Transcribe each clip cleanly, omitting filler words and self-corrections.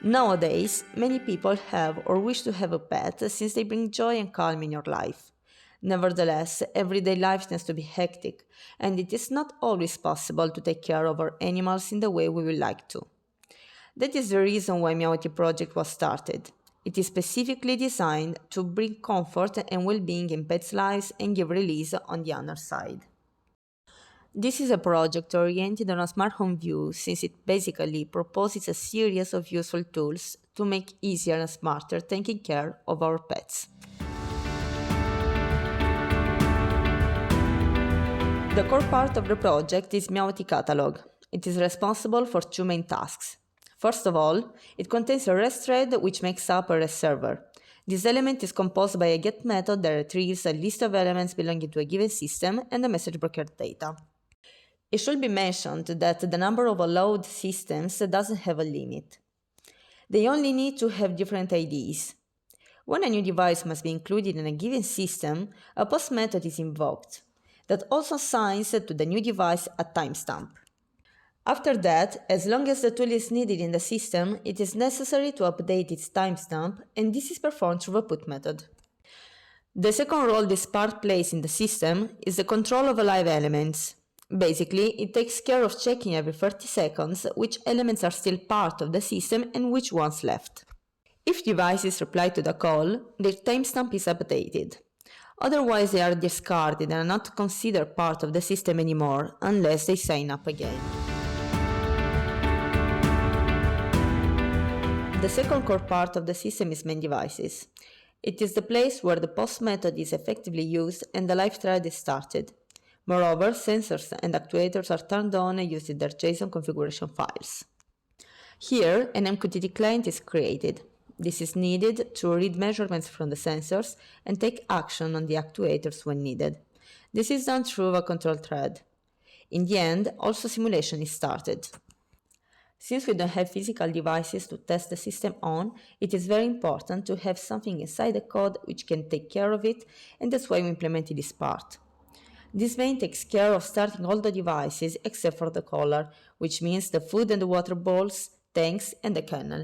Nowadays, many people have or wish to have a pet since they bring joy and calm in your life. Nevertheless, everyday life tends to be hectic, and it is not always possible to take care of our animals in the way we would like to. That is the reason why MiAot project was started. It is specifically designed to bring comfort and well-being in pets' lives and give release on the other side. This is a project oriented on a smart home view since it basically proposes a series of useful tools to make easier and smarter taking care of our pets. The core part of the project is MiAot catalog. It is responsible for two main tasks. First of all, it contains a REST thread which makes up a REST server. This element is composed by a GET method that retrieves a list of elements belonging to a given system and the message broker data. It should be mentioned that the number of allowed systems doesn't have a limit. They only need to have different IDs. When a new device must be included in a given system, a POST method is invoked that also assigns to the new device a timestamp. After that, as long as the tool is needed in the system, it is necessary to update its timestamp, and this is performed through a put method. The second role this part plays in the system is the control of live elements. Basically, it takes care of checking every 30 seconds which elements are still part of the system and which ones left. If devices reply to the call, their timestamp is updated. Otherwise, they are discarded and are not considered part of the system anymore unless they sign up again. The second core part of the system is main devices. It is the place where the POST method is effectively used and the live thread is started. Moreover, sensors and actuators are turned on using their JSON configuration files. Here, an MQTT client is created. This is needed to read measurements from the sensors and take action on the actuators when needed. This is done through a control thread. In the end, also simulation is started. Since we don't have physical devices to test the system on, it is very important to have something inside the code which can take care of it, and that's why we implemented this part. This main takes care of starting all the devices except for the collar, which means the food and the water bowls, tanks, and the kennel.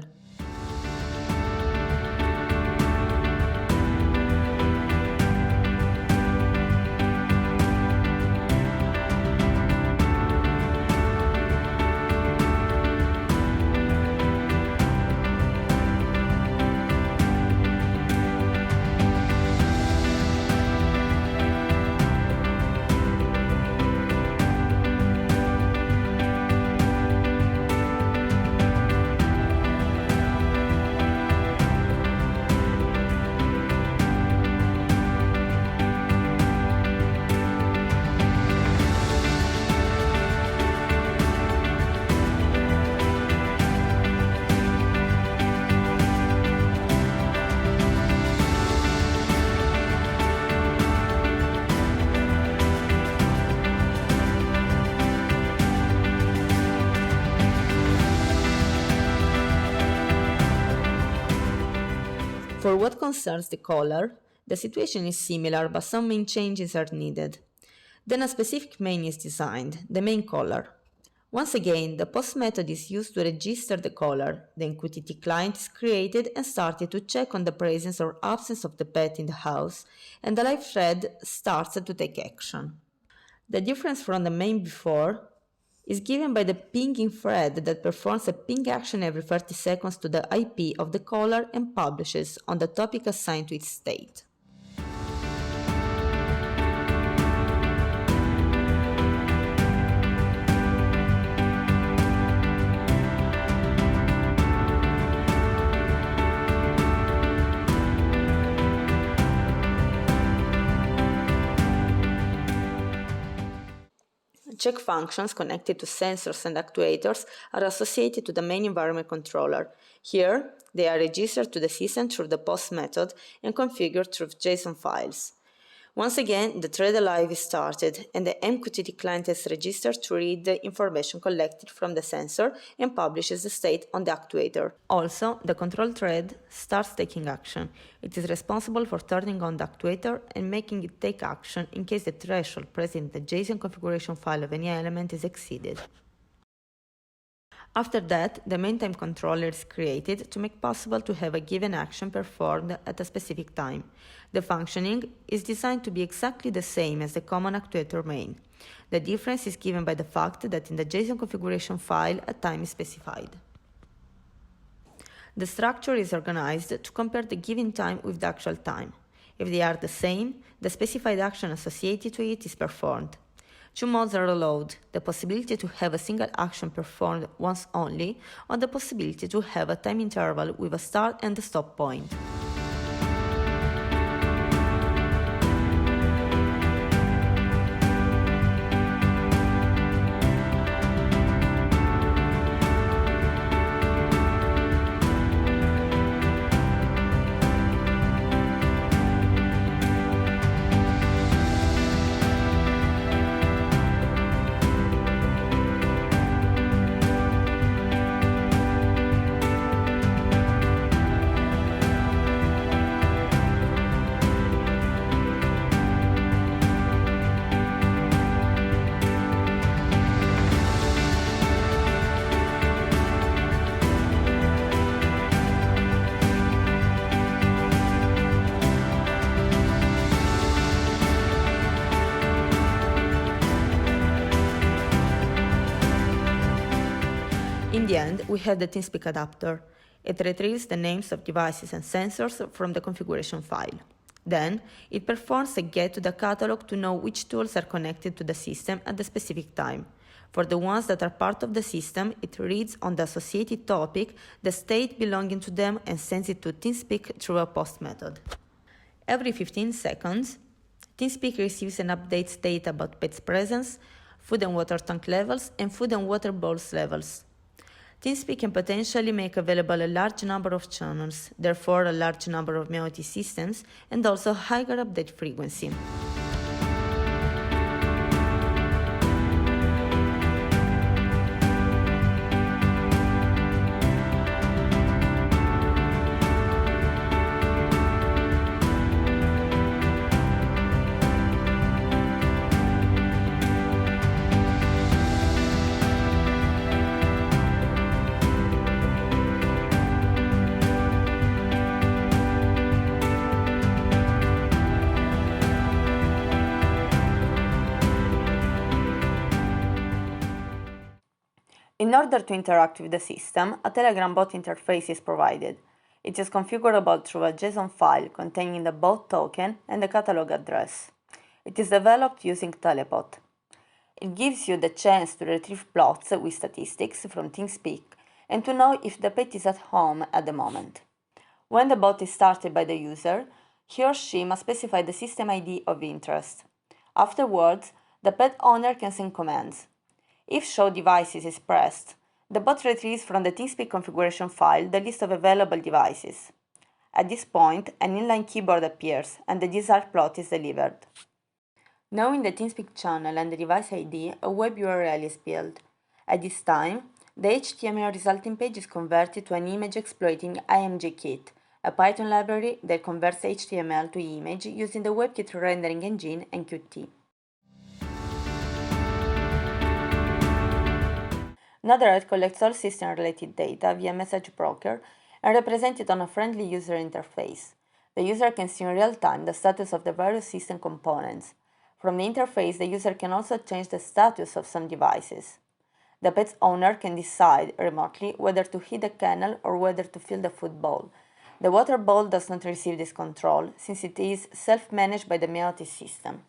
For what concerns the collar, the situation is similar, but some main changes are needed. Then a specific main is designed, the main collar. Once again, the POST method is used to register the collar. The MQTT client is created and started to check on the presence or absence of the pet in the house, and the live thread starts to take action. The difference from the main before is given by the pinging thread that performs a ping action every 30 seconds to the IP of the collar and publishes on the topic assigned to its state. Check functions connected to sensors and actuators are associated to the main environment controller. Here, they are registered to the system through the POST method and configured through JSON files. Once again, the thread alive is started, and the MQTT client is registered to read the information collected from the sensor and publishes the state on the actuator. Also, the control thread starts taking action. It is responsible for turning on the actuator and making it take action in case the threshold present in the JSON configuration file of any element is exceeded. After that, the main time controller is created to make possible to have a given action performed at a specific time. The functioning is designed to be exactly the same as the common actuator main. The difference is given by the fact that in the JSON configuration file a time is specified. The structure is organized to compare the given time with the actual time. If they are the same, the specified action associated to it is performed. Two modes are allowed: the possibility to have a single action performed once only, or the possibility to have a time interval with a start and a stop point. In the end, we have the TeamSpeak adapter. It retrieves the names of devices and sensors from the configuration file. Then, it performs a get to the catalog to know which tools are connected to the system at the specific time. For the ones that are part of the system, it reads on the associated topic the state belonging to them and sends it to TeamSpeak through a post method. Every 15 seconds, TeamSpeak receives and updates data about pets' presence, food and water tank levels, and food and water bowls levels. TeamSpeak can potentially make available a large number of channels, therefore a large number of MiAot systems, and also higher update frequency. In order to interact with the system, a Telegram bot interface is provided. It is configurable through a JSON file containing the bot token and the catalog address. It is developed using Telepot. It gives you the chance to retrieve plots with statistics from TeamSpeak and to know if the pet is at home at the moment. When the bot is started by the user, he or she must specify the system ID of interest. Afterwards, the pet owner can send commands. If Show Devices is pressed, the bot retrieves from the TeamSpeak configuration file the list of available devices. At this point, an inline keyboard appears and the desired plot is delivered. Knowing the TeamSpeak channel and the device ID, a web URL is built. At this time, the HTML resulting page is converted to an image exploiting ImgKit, a Python library that converts HTML to image using the WebKit rendering engine and Qt. Node-RED collects all system-related data via message broker and represents it on a friendly user interface. The user can see in real time the status of the various system components. From the interface, the user can also change the status of some devices. The pet's owner can decide remotely whether to heat the kennel or whether to fill the food bowl. The water bowl does not receive this control, since it is self-managed by the MiAot system.